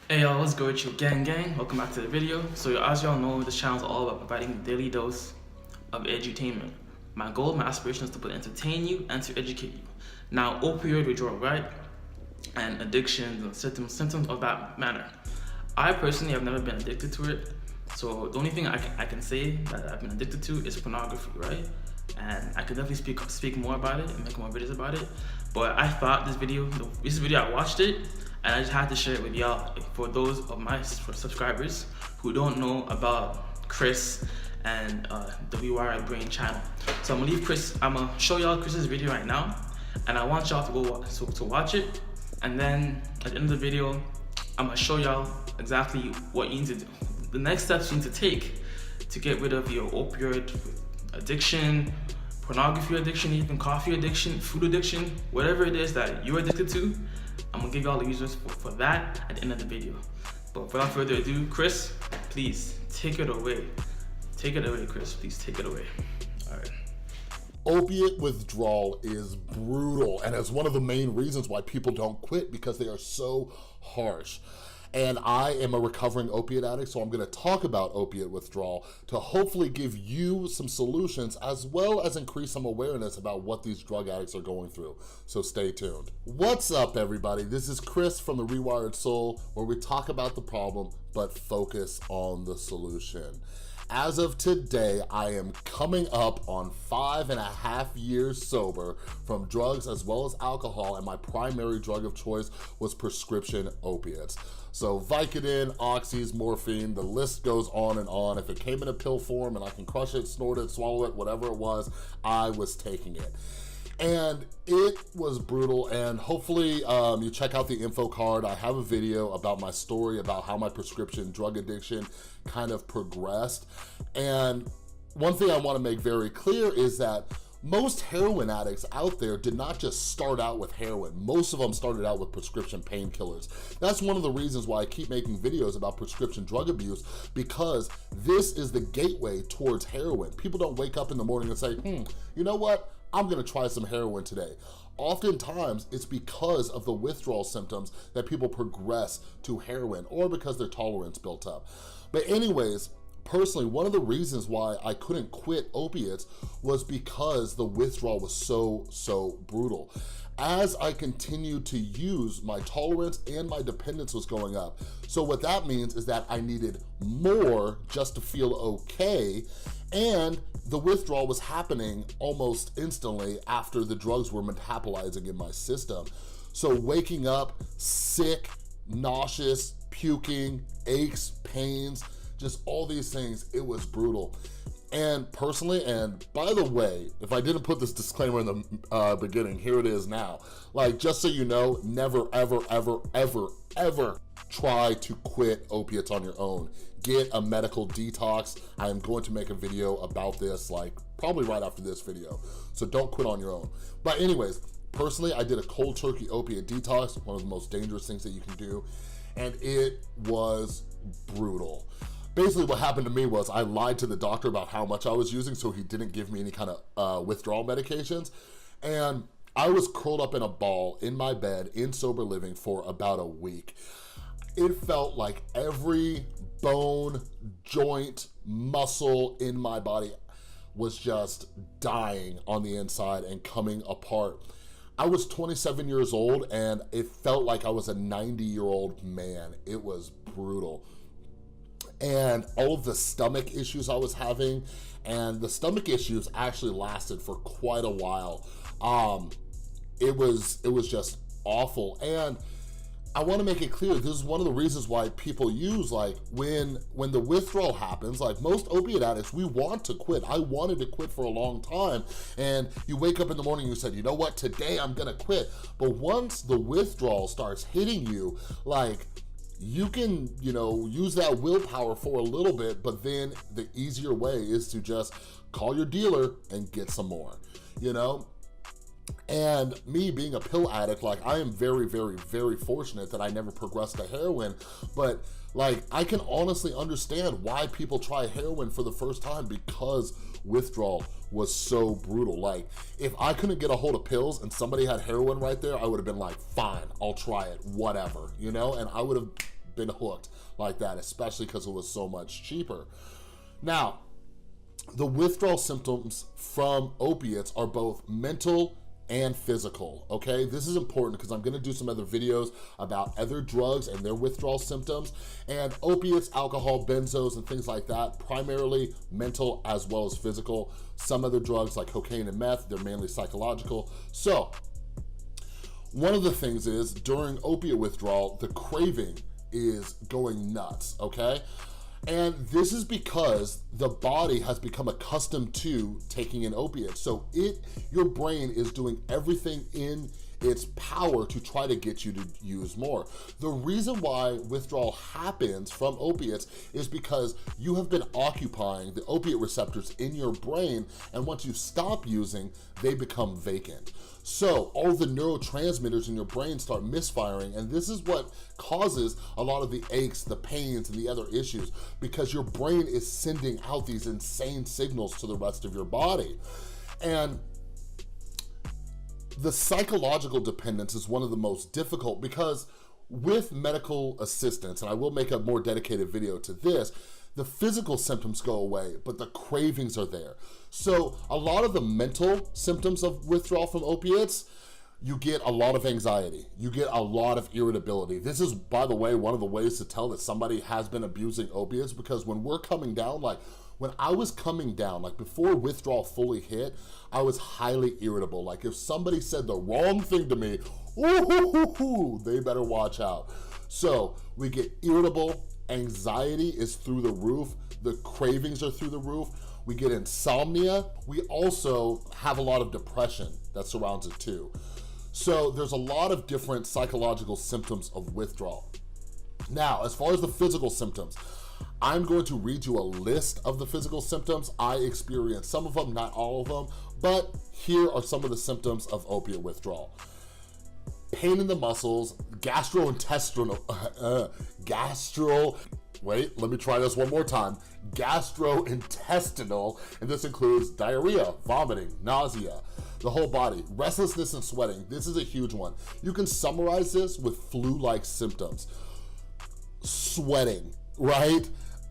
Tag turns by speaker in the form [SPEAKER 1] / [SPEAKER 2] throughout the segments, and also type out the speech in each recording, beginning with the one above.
[SPEAKER 1] Hey y'all, what's good with you? Gang, welcome back to the video. So as y'all know, this channel is all about providing a daily dose of edutainment. My goal, my aspiration is to both entertain you and to educate you. Now, opioid withdrawal, right? And addictions and symptoms of that manner. I personally have never been addicted to it. So the only thing I can say that I've been addicted to is pornography, right? And I could definitely speak more about it and make more videos about it. But I thought this video I watched it, and I just had to share it with y'all for those of my subscribers who don't know about Chris and the Rewired Brain channel. So I'm gonna show y'all Chris's video right now, and I want y'all to go to watch it. And then at the end of the video, I'm gonna show y'all exactly what you need to do, the next steps you need to take to get rid of your opioid addiction, pornography addiction, even coffee addiction, food addiction, whatever it is that you're addicted to. I'm gonna give you all the reasons for that at the end of the video. But without further ado, Chris, please take it away. Take it away, Chris. Please take it away. All right.
[SPEAKER 2] Opiate withdrawal is brutal, and it's one of the main reasons why people don't quit, because they are so harsh. And I am a recovering opiate addict, so I'm gonna talk about opiate withdrawal to hopefully give you some solutions, as well as increase some awareness about what these drug addicts are going through. So stay tuned. What's up, everybody? This is Chris from the Rewired Soul, where we talk about the problem, but focus on the solution. As of today, I am coming up on 5.5 years sober from drugs as well as alcohol, and my primary drug of choice was prescription opiates. So Vicodin, Oxys, morphine, the list goes on and on. If it came in a pill form and I can crush it, snort it, swallow it, whatever it was, I was taking it. And it was brutal, and hopefully you check out the info card. I have a video about my story, about how my prescription drug addiction kind of progressed. And one thing I want to make very clear is that most heroin addicts out there did not just start out with heroin. Most of them started out with prescription painkillers. That's one of the reasons why I keep making videos about prescription drug abuse, because this is the gateway towards heroin. People don't wake up in the morning and say, you know what? I'm gonna try some heroin today. Oftentimes, it's because of the withdrawal symptoms that people progress to heroin, or because their tolerance built up. But anyways, personally, one of the reasons why I couldn't quit opiates was because the withdrawal was so brutal. As I continued to use, my tolerance and my dependence was going up. So what that means is that I needed more just to feel okay, and the withdrawal was happening almost instantly after the drugs were metabolizing in my system. So waking up sick, nauseous, puking, aches, pains, just all these things, it was brutal. And personally, and by the way, if I didn't put this disclaimer in the beginning, here it is now. Like, just so you know, never, ever try to quit opiates on your own. Get a medical detox. I am going to make a video about this, like probably right after this video. So don't quit on your own. But anyways, personally, I did a cold turkey opiate detox, one of the most dangerous things that you can do. And it was brutal. Basically what happened to me was I lied to the doctor about how much I was using, so he didn't give me any kind of withdrawal medications. And I was curled up in a ball in my bed in sober living for about a week. It felt like every bone, joint, muscle in my body was just dying on the inside and coming apart. I was 27 years old, and it felt like I was a 90-year-old man. It was brutal. And all of the stomach issues I was having, and the stomach issues actually lasted for quite a while. It was just awful. And I want to make it clear, this is one of the reasons why people use, like, when the withdrawal happens, like most opiate addicts, we want to quit. I wanted to quit for a long time, and you wake up in the morning and you said, you know what, today I'm gonna quit. But once the withdrawal starts hitting you, like, you can, use that willpower for a little bit, but then the easier way is to just call your dealer and get some more, And me being a pill addict, like, I am very fortunate that I never progressed to heroin, but like, I can honestly understand why people try heroin for the first time, because withdrawal was so brutal. Like, if I couldn't get a hold of pills and somebody had heroin right there, I would have been like, fine, I'll try it, whatever, and I would have been hooked like that, especially because it was so much cheaper. Now, the withdrawal symptoms from opiates are both mental and physical, okay? This is important because I'm gonna do some other videos about other drugs and their withdrawal symptoms, and opiates, alcohol, benzos, and things like that, primarily mental as well as physical. Some other drugs like cocaine and meth, they're mainly psychological. So, one of the things is during opiate withdrawal, the craving is going nuts, okay? And this is because the body has become accustomed to taking in opiates. So your brain is doing everything in its power to try to get you to use more. The reason why withdrawal happens from opiates is because you have been occupying the opiate receptors in your brain, and once you stop using, they become vacant. So all the neurotransmitters in your brain start misfiring, and this is what causes a lot of the aches, the pains, and the other issues, because your brain is sending out these insane signals to the rest of your body. And the psychological dependence is one of the most difficult, because with medical assistance, and I will make a more dedicated video to this, the physical symptoms go away, but the cravings are there. So a lot of the mental symptoms of withdrawal from opiates, you get a lot of anxiety, you get a lot of irritability. This is, by the way, one of the ways to tell that somebody has been abusing opiates, because when we're coming down, like when I was coming down, like before withdrawal fully hit, I was highly irritable. Like if somebody said the wrong thing to me, ooh, they better watch out. So we get irritable, anxiety is through the roof, the cravings are through the roof, we get insomnia, we also have a lot of depression that surrounds it too. So there's a lot of different psychological symptoms of withdrawal. Now, as far as the physical symptoms, I'm going to read you a list of the physical symptoms. I experienced some of them, not all of them, but here are some of the symptoms of opiate withdrawal. Pain in the muscles, gastrointestinal, wait, let me try this one more time. Gastrointestinal, and this includes diarrhea, vomiting, nausea, the whole body, restlessness and sweating. This is a huge one. You can summarize this with flu-like symptoms. Sweating, right?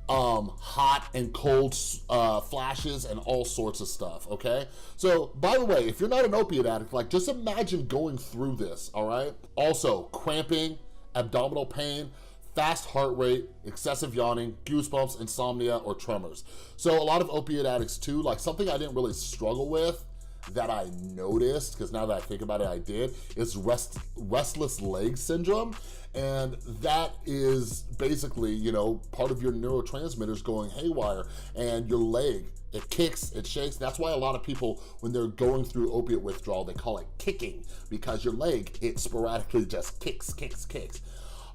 [SPEAKER 2] Hot and cold flashes and all sorts of stuff, okay? So, by the way, if you're not an opiate addict, like just imagine going through this, all right? Also, cramping, abdominal pain, fast heart rate, excessive yawning, goosebumps, insomnia, or tremors. So a lot of opiate addicts too, like something I didn't really struggle with that I noticed, because now that I think about it, I did, is restless leg syndrome. And that is basically, you know, part of your neurotransmitters going haywire, and your leg, it kicks, it shakes. That's why a lot of people, when they're going through opiate withdrawal, they call it kicking, because your leg, it sporadically just kicks.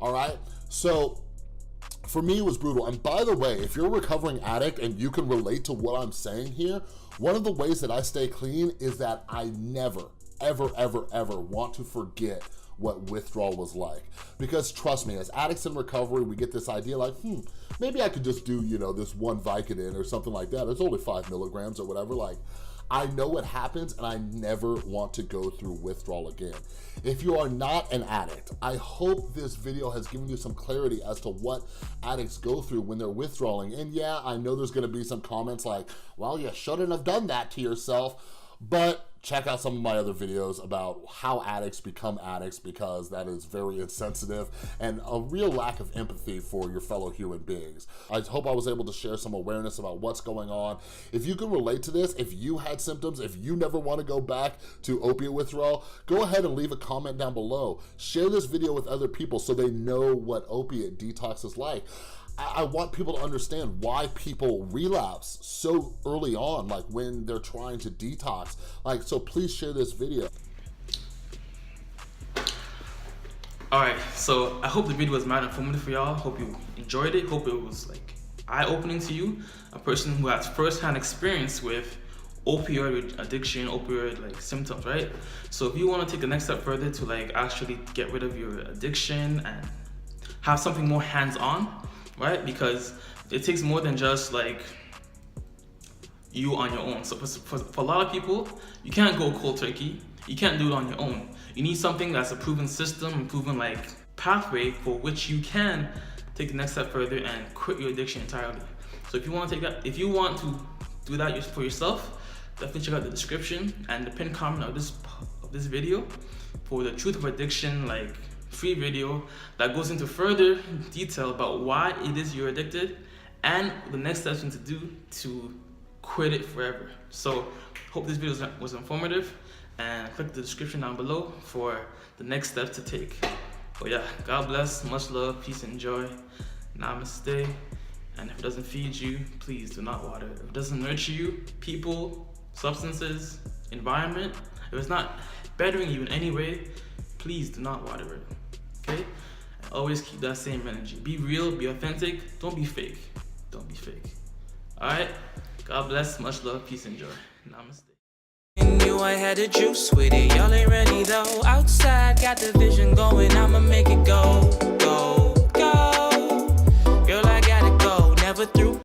[SPEAKER 2] All right, so for me, it was brutal. And by the way, if you're a recovering addict and you can relate to what I'm saying here, one of the ways that I stay clean is that I never, ever want to forget what withdrawal was like. Because trust me, as addicts in recovery, we get this idea like, maybe I could just do, you know, this one Vicodin or something like that. It's only 5 milligrams or whatever. Like, I know what happens, and I never want to go through withdrawal again. If you are not an addict, I hope this video has given you some clarity as to what addicts go through when they're withdrawing. And yeah, I know there's gonna be some comments like, well, you shouldn't have done that to yourself, but check out some of my other videos about how addicts become addicts, because that is very insensitive and a real lack of empathy for your fellow human beings. I hope I was able to share some awareness about what's going on. If you can relate to this, if you had symptoms, if you never want to go back to opiate withdrawal, go ahead and leave a comment down below. Share this video with other people so they know what opiate detox is like. I want people to understand why people relapse so early on, like when they're trying to detox. Like, so please share this video.
[SPEAKER 1] All right, so I hope the video was mad informative for y'all. Hope you enjoyed it. Hope it was like eye-opening to you, a person who has first-hand experience with opioid addiction, opioid like symptoms, right? So if you want to take the next step further to like actually get rid of your addiction and have something more hands-on, right? Because it takes more than just like you on your own. So for a lot of people, you can't go cold turkey. You can't do it on your own. You need something that's a proven system, a proven like pathway for which you can take the next step further and quit your addiction entirely. So if you want to do that for yourself, definitely check out the description and the pinned comment of this video for the Truth of Addiction like free video that goes into further detail about why it is you're addicted and the next steps you need to do to quit it forever. So hope this video was informative, and click the description down below for the next steps to take. But yeah, God bless, much love, peace and joy. Namaste. And if it doesn't feed you, please do not water it. If it doesn't nurture you, people, substances, environment, if it's not bettering you in any way, please do not water it. Okay? And always keep that same energy. Be real, be authentic, don't be fake. Don't be fake. Alright? God bless, much love, peace and joy. Namaste.
[SPEAKER 3] Knew I had the juice with it, y'all ain't ready though. Outside, got the vision going, I'ma make it go, go.